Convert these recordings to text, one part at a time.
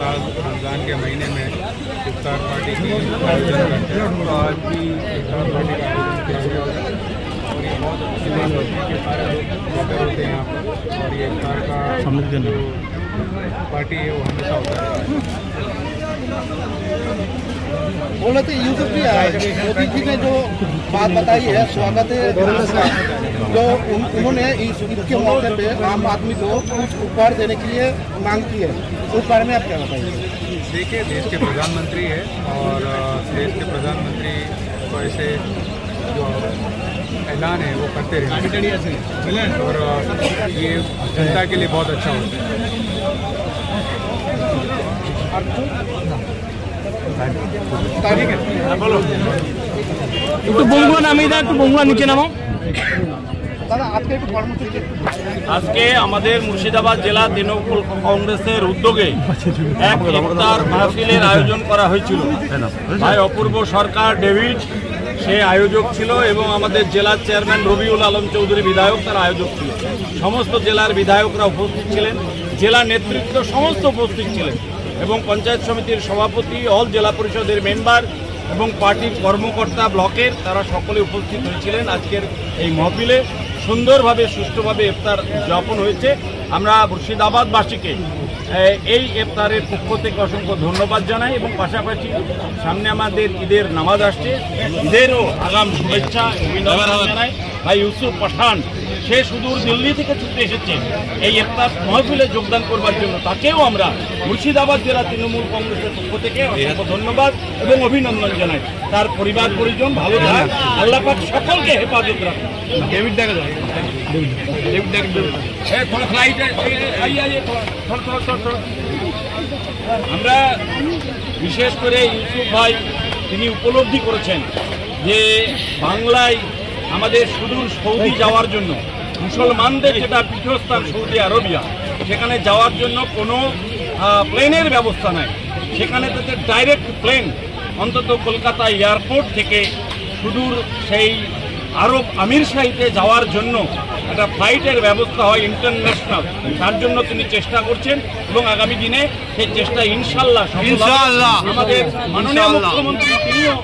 रमज़ान के महीने में इफ्तार पार्टी की आयोजन करते हैं, तो आज भी इफ्तार पार्टी का आयोजन किया गया है और ये बहुत अच्छी बात होती है कि सारे लोग हाजिर होते हैं यहाँ पर और ये इफ्तार का जो पार्टी है वो हमेशा होता है। बोल रहे थे यूसुफ जी, मोदी जी ने जो बात बताई है स्वागत है, जो उन्होंने इस ईद के मौके पे आम आदमी को कुछ उपहार देने के लिए मांग की है, उस बारे में आप क्या बताइए? देखिए, देश के प्रधानमंत्री है और देश के प्रधानमंत्री को ऐसे जो ऐलान है वो करते रहते हैं और ये जनता के लिए बहुत अच्छा होता है। একটু বঙ্গুয়া নামিয়ে দাও, একটু বঙ্গুয়া নিচে নামাও। আজকে আমাদের মুর্শিদাবাদ জেলা তৃণমূল কংগ্রেসের উদ্যোগে এক ইফতার মাহফিলের আয়োজন করা হয়েছিল। ভাই অপূর্ব সরকার ডেভিড সে আয়োজক ছিল এবং আমাদের জেলার চেয়ারম্যান রবিউল আলম চৌধুরী বিধায়ক তার আয়োজক ছিল। সমস্ত জেলার বিধায়করা উপস্থিত ছিলেন, জেলা নেতৃত্ব সমস্ত উপস্থিত ছিলেন এবং পঞ্চায়েত সমিতির সভাপতি, অল জেলা পরিষদের মেম্বার এবং পার্টির কর্মকর্তা ব্লকের তারা সকলে উপস্থিত হয়েছিলেন। আজকের এই মহফিলে সুন্দরভাবে সুষ্ঠুভাবে ইফতার উদযাপন হয়েছে। আমরা মুর্শিদাবাদবাসীকে এই ইফতারের পক্ষ থেকে অসংখ্য ধন্যবাদ জানাই এবং পাশাপাশি সামনে আমাদের ঈদের নামাজ আসছে, ঈদেরও আগাম শুভেচ্ছা অভিনন্দন জানাই। ভাই ইউসুফ পাঠান সে সুদূর দিল্লি থেকে ছুটে এসেছে এই ইফতার মহফিলে যোগদান করবার জন্য, তাকেও আমরা মুর্শিদাবাদ জেলা তৃণমূল কংগ্রেসের পক্ষ থেকে অসংখ্য ধন্যবাদ এবং অভিনন্দন জানাই। তার পরিবার পরিজন ভালো থাক, আল্লাহ পাক সকলকে হেফাজত রাখুন। ডেভিড দেখা যায়, আমরা বিশেষ করে ইউসুফ ভাই তিনি উপলব্ধি করেছেন যে বাংলায় আমাদের সুদূর সৌদি যাওয়ার জন্য মুসলমানদের যেটা পীঠস্থান সৌদি আরবিয়া, সেখানে যাওয়ার জন্য কোনো প্লেনের ব্যবস্থা নাই। সেখানে তাদের ডাইরেক্ট প্লেন অন্তত কলকাতা এয়ারপোর্ট থেকে সুদূর সেই আরব আমির শাহীতে যাওয়ার জন্য একটা ফ্লাইটের ব্যবস্থা হয় ইন্টারন্যাশনাল, তার জন্য তিনি চেষ্টা করছেন এবং আগামী দিনে সেই চেষ্টা ইনশাল্লাহ আমাদের মাননীয় মুখ্যমন্ত্রী তিনিও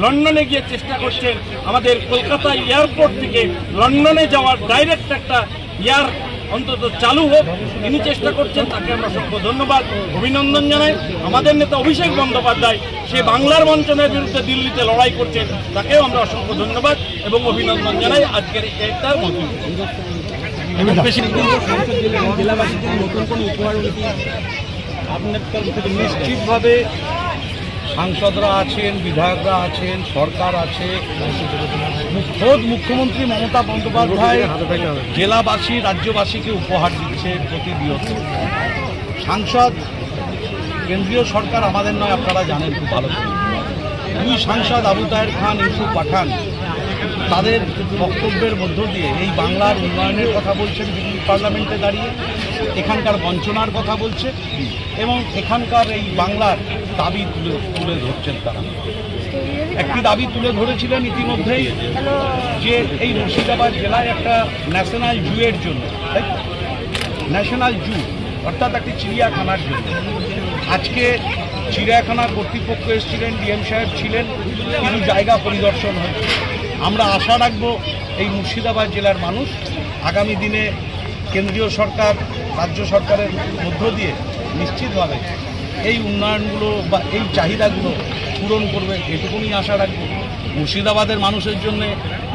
লন্ডনে গিয়ে চেষ্টা করছেন আমাদের কলকাতা এয়ারপোর্ট থেকে লন্ডনে যাওয়ার ডাইরেক্ট একটা এয়ার অন্তত চালু হোক, তিনি চেষ্টা করছেন, তাকে আমরা অসংখ্য ধন্যবাদ অভিনন্দন জানাই। আমাদের নেতা অভিষেক বন্দ্যোপাধ্যায় সে বাংলার বঞ্চনার বিরুদ্ধে দিল্লিতে লড়াই করছেন, তাকেও আমরা অসংখ্য ধন্যবাদ এবং অভিনন্দন জানাই। আজকের একটা নিশ্চিতভাবে সাংসদরা আছেন, বিধায়করা আছেন, সরকার আছে, খোদ মুখ্যমন্ত্রী মমতা বন্দ্যোপাধ্যায় জেলাবাসী রাজ্যবাসীকে উপহার দিচ্ছে প্রতিনিয়ত। সাংসদ কেন্দ্রীয় সরকার আমাদের নয়, আপনারা জানেন খুব ভালো। দুই সাংসদ আবু তাহের খান, ইউসুফ পাঠান তাদের বক্তব্যের মধ্য দিয়ে এই বাংলার উন্নয়নের কথা বলছেন দিল্লি পার্লামেন্টে দাঁড়িয়ে, এখানকার বঞ্চনার কথা বলছে এবং এখানকার এই বাংলার দাবি তুলে ধরছেন। তারা একটি দাবি তুলে ধরেছিলেন ইতিমধ্যেই যে এই মুর্শিদাবাদ জেলায় একটা ন্যাশনাল জুয়ের জন্য, ন্যাশনাল জু অর্থাৎ একটি চিড়িয়াখানার জন্য। আজকে চিড়িয়াখানা কর্তৃপক্ষ এসেছিলেন, ডিএম সাহেব ছিলেন, কিছু জায়গা পরিদর্শন হয়েছে। আমরা আশা রাখব এই মুর্শিদাবাদ জেলার মানুষ আগামী দিনে কেন্দ্রীয় সরকার রাজ্য সরকারের মধ্য দিয়ে নিশ্চিতভাবে এই উন্নয়নগুলো বা এই চাহিদাগুলো পূরণ করবে, এটুকুনি আশা রাখব। মুর্শিদাবাদের মানুষের জন্যে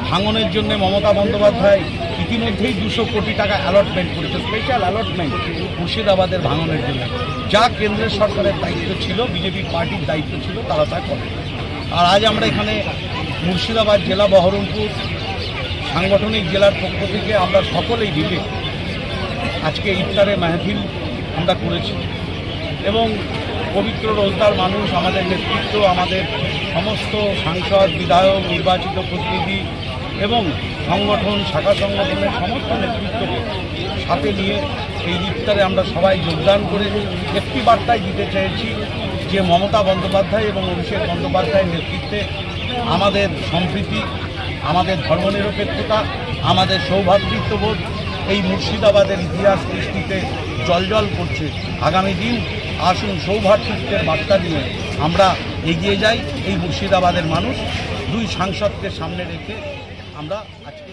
ভাঙনের জন্য মমতা বন্দ্যোপাধ্যায় ইতিমধ্যেই 200 কোটি টাকা অ্যালটমেন্ট করেছে, স্পেশাল অ্যালটমেন্ট মুর্শিদাবাদের ভাঙনের জন্য। যা কেন্দ্রের সরকারের দায়িত্ব ছিল, বিজেপি পার্টির দায়িত্ব ছিল, তারা তা করে। আর আজ আমরা এখানে মুর্শিদাবাদ জেলা বহরমপুর সাংগঠনিক জেলার পক্ষ থেকে আমরা সকলেই মিলে আজকে ইফতারে মাহফিল আমরা করেছি এবং পবিত্র রোজদার মানুষ, আমাদের নেতৃত্ব, আমাদের সমস্ত সাংসদ, বিধায়ক, নির্বাচিত প্রতিনিধি এবং সংগঠন, শাখা সংগঠনের সমস্ত নেতৃত্বকে সাথে নিয়ে এই ইফতারে আমরা সবাই যোগদান করে একটি বার্তায় দিতে চেয়েছি যে মমতা বন্দ্যোপাধ্যায় এবং অভিষেক বন্দ্যোপাধ্যায়ের নেতৃত্বে আমাদের সম্প্রীতি, আমাদের ধর্মনিরপেক্ষতা, আমাদের সৌভ্রাতৃত্ববোধ এই মুর্শিদাবাদের ইতিহাস সৃষ্টিতে জলজল করছে। আগামী দিন আসুন সৌভাতৃত্বের বার্তা নিয়ে আমরা এগিয়ে যাই। এই মুর্শিদাবাদের মানুষ দুই সাংসদকে সামনে রেখে আমরা আজকে